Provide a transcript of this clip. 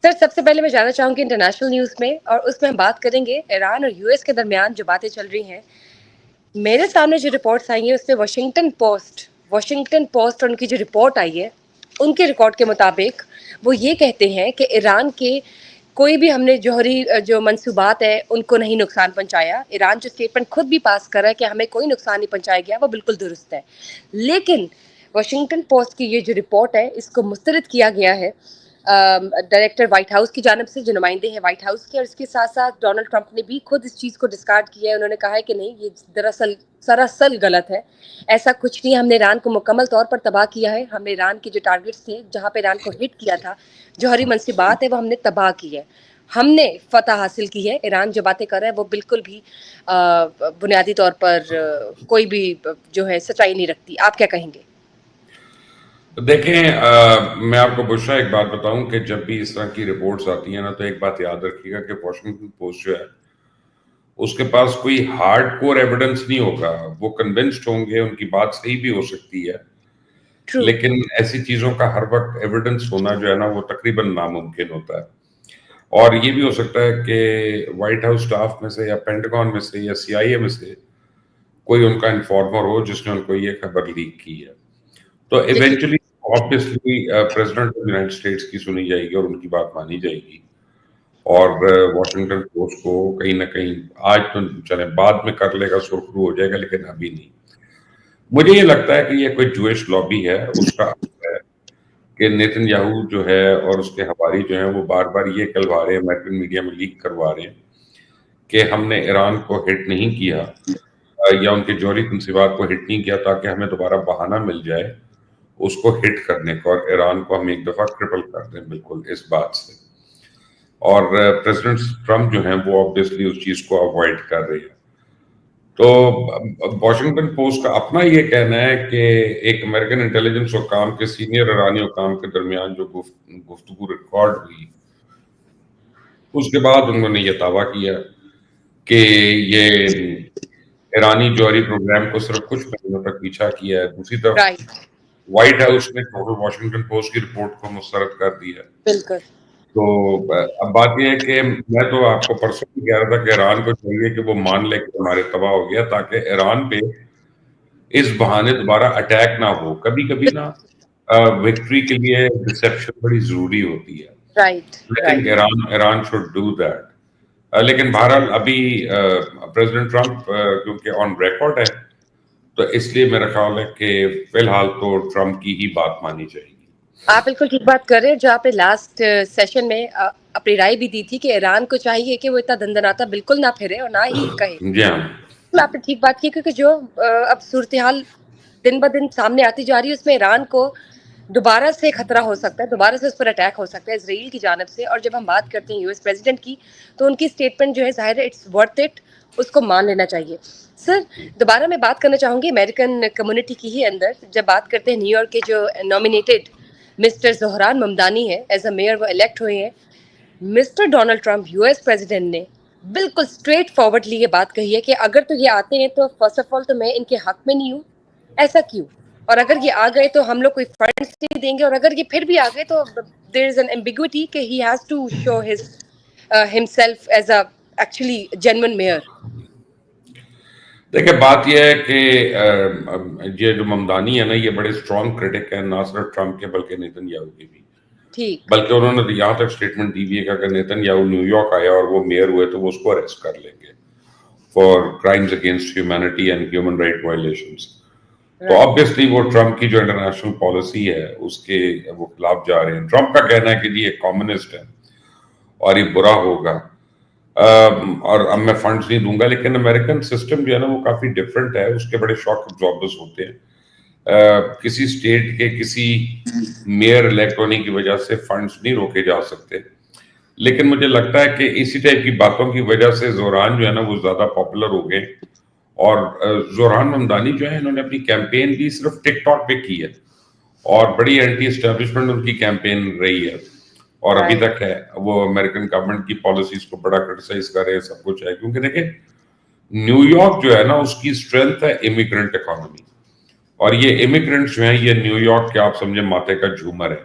سر سب سے پہلے میں جانا چاہوں گی انٹرنیشنل نیوز میں، اور اس میں ہم بات کریں گے ایران اور یو ایس کے درمیان جو باتیں چل رہی ہیں. میرے سامنے جو رپورٹس آئی ہیں اس میں واشنگٹن پوسٹ اور ان کی جو رپورٹ آئی ہے ان کے ریکارڈ کے مطابق وہ یہ کہتے ہیں کہ ایران کے کوئی بھی ہم نے جوہری جو منصوبات ہیں ان کو نہیں نقصان پہنچایا. ایران جو اسٹیٹمنٹ خود بھی پاس کر رہا ہے کہ ہمیں کوئی نقصان نہیں پہنچایا گیا، وہ بالکل درست ہے. لیکن واشنگٹن پوسٹ کی یہ جو رپورٹ ہے اس کو مسترد کیا گیا ہے ڈائریکٹر وائٹ ہاؤس کی جانب سے، جو نمائندے ہیں وائٹ ہاؤس کے، اور اس کے ساتھ ساتھ ڈونلڈ ٹرمپ نے بھی خود اس چیز کو ڈسکارڈ کیا ہے. انہوں نے کہا ہے کہ نہیں، یہ دراصل سراسر غلط ہے، ایسا کچھ نہیں. ہم نے ایران کو مکمل طور پر تباہ کیا ہے. ہم نے ایران کے جو ٹارگٹس تھے جہاں پہ ایران کو ہٹ کیا تھا، جوہری منصوبات ہے وہ ہم نے تباہ کی ہے، ہم نے فتح حاصل کی ہے. ایران جو باتیں کر رہا ہے وہ بالکل بھی بنیادی طور پر کوئی بھی جو ہے سچائی نہیں رکھتی. آپ کیا کہیں گے؟ دیکھیں، میں آپ کو بشرا ایک بات بتاؤں کہ جب بھی اس طرح کی رپورٹس آتی ہیں نا تو ایک بات یاد رکھیے گا کہ واشنگٹن پوسٹ جو ہے اس کے پاس کوئی ہارڈ کور ایویڈنس نہیں ہوگا. وہ کنونسڈ ہوں گے، ان کی بات صحیح بھی ہو سکتی ہے، ٹرو. لیکن ایسی چیزوں کا ہر وقت ایویڈنس ہونا جو ہے نا وہ تقریباً ناممکن ہوتا ہے. اور یہ بھی ہو سکتا ہے کہ وائٹ ہاؤس سٹاف میں سے یا پینٹاگون میں سے یا سی آئی اے میں سے کوئی ان کا انفارمر ہو جس نے ان کو یہ خبر لیک کی ہے. تو eventually obviously president of United States کی سنی جائے گی اور ان کی بات مانی جائے گی. اور واشنگٹن پوسٹ کو کہیں نہ کہیں آج تو چلیں بعد میں کر لے گا، سرخرو ہو جائے گا، لیکن ابھی نہیں. مجھے یہ لگتا ہے کہ یہ کوئی جوئش لابی ہے. اس کا ہے کہ نیتن یاہو جو ہے اور اس کے حواری جو ہیں وہ بار بار یہ کہلوا رہے ہیں، امریکن میڈیا میں لیک کروا رہے ہیں کہ ہم نے ایران کو ہٹ نہیں کیا یا ان کے جوہری تنصیبات کو ہٹ نہیں کیا تاکہ ہمیں دوبارہ بہانہ مل جائے اس کو ہٹ کرنے کو، اور ایران کو ہم ایک دفعہ کرپل کر دیں بالکل اس بات سے. اور پریزیڈنٹ ٹرمپ جو ہیں وہ آبویسلی اس چیز کو اوائڈ کر رہے ہیں. تو واشنگٹن پوسٹ کا اپنا یہ کہنا ہے کہ ایک امریکن انٹیلیجنس حکام کے سینئر ایرانی حکام کے درمیان جو گفتگو ریکارڈ ہوئی، اس کے بعد انہوں نے یہ دعویٰ کیا کہ یہ ایرانی جوہری پروگرام کو صرف کچھ مہینوں تک پیچھا کیا ہے. دوسری طرف رائٹ. وائٹ ہاؤس نے ٹوٹل واشنگٹن پوسٹ کی رپورٹ کو مسترد کر دیا. بالکل. تو اب بات یہ ہے کہ میں تو آپ کو پرسنلی کہہ رہا تھا کہ ایران کو چاہیے کہ وہ مان لے کہ ہمارے تباہ ہو گیا، تاکہ ایران پہ اس بہانے دوبارہ اٹیک نہ ہو. کبھی کبھی نا وکٹری کے لیے ڈسپشن بڑی ضروری ہوتی ہے. رائٹ. لیکن ایران شوڈ ڈو دیٹ. لیکن بہرحال ابھی پریزیڈنٹ ٹرمپ کیونکہ آن ریکارڈ ہے تو اس لیے میرا خیال ہے کہ فی الحال تو ٹرمپ کی ہی بات مانی جائے گی. آپ بالکل ٹھیک بات کر رہے ہیں. جو آپ نے لاسٹ سیشن میں اپنی رائے بھی دی تھی کہ ایران کو چاہیے کہ وہ اتنا دندناتا بالکل نہ پھرے اور نہ ہی کہے. جی ہاں، آپ نے ٹھیک بات کی، کیونکہ جو اب صورتحال دن بہ دن سامنے آتی جا رہی ہے اس میں ایران کو دوبارہ سے خطرہ ہو سکتا ہے، دوبارہ سے اس پر اٹیک ہو سکتا ہے اسرائیل کی جانب سے. اور جب ہم بات کرتے ہیں یو ایس پریزیڈنٹ کی تو ان کی اسٹیٹمنٹ جو ہے ظاہر ہے اٹس ورتھ اٹ، اس کو مان لینا چاہیے. سر دوبارہ میں بات کرنا چاہوں گی امریکن کمیونٹی کی ہی اندر. جب بات کرتے ہیں نیو یارک کے جو نامینیٹڈ مسٹر زہران ممدانی ہے ایز اے میئر، وہ الیکٹ ہوئے ہیں. Mister Donald Trump U S president نے بالکل اسٹریٹ فارورڈلی یہ بات کہی ہے کہ اگر تو یہ آتے ہیں تو فرسٹ آف آل تو میں ان کے حق میں نہیں ہوں. ایسا کیوں؟ اور اگر یہ آ گئے تو ہم لوگ کوئی فنڈس نہیں دیں گے، اور اگر یہ پھر بھی آ گئے تو دیر از این ایمبیگوٹی کہ he has to show his himself as a actually genuine mayor. دیکھیں بات یہ ہے کہ یہ جو ممدانی ہے نا یہ بڑے اسٹرانگ کرٹک ہیں، نہ صرف ٹرمپ کے بلکہ نیتن یاہو کے بھی. ٹھیک. بلکہ انہوں نے یہاں تک اسٹیٹمنٹ دی ہے کہ اگر نیتن یاہو نیو یارک آیا اور وہ میئر ہوئے تو وہ اس کو اریسٹ کر لیں گے for crimes against humanity and human right violations. تو آبویسلی وہ ٹرمپ کی جو انٹرنیشنل پالیسی ہے اس کے وہ خلاف جا رہے ہیں. ٹرمپ کا کہنا ہے کہ جی ایک کمیونسٹ ہے اور یہ برا ہوگا اور اب میں فنڈز نہیں دوں گا. لیکن امریکن سسٹم جو ہے نا وہ کافی ڈفرینٹ ہے، اس کے بڑے شاک ابزاربرز ہوتے ہیں. کسی اسٹیٹ کے کسی میئر الیکٹ ہونے کی وجہ سے فنڈز نہیں روکے جا سکتے. لیکن مجھے لگتا ہے کہ اسی ٹائپ کی باتوں کی وجہ سے زوران جو ہے نا وہ زیادہ پاپولر ہو گئے. اور زوران ممدانی جو ہے انہوں نے اپنی کیمپین بھی صرف ٹک ٹاک پہ کی ہے اور بڑی اینٹی اسٹیبلشمنٹ ان کی کیمپین رہی ہے اور ابھی تک ہے. وہ امریکن گورنمنٹ کی پالیسیز کو بڑا کرٹیسائز کر رہے ہیں، سب کچھ ہے. کیونکہ دیکھیں نیو یارک جو ہے نا اس کی اسٹرینتھ ہے امیگرنٹ اکانومی، اور یہ امیگرنٹس جو ہیں یہ نیو یارک کے آپ سمجھیں ماتھے کا جھومر ہے.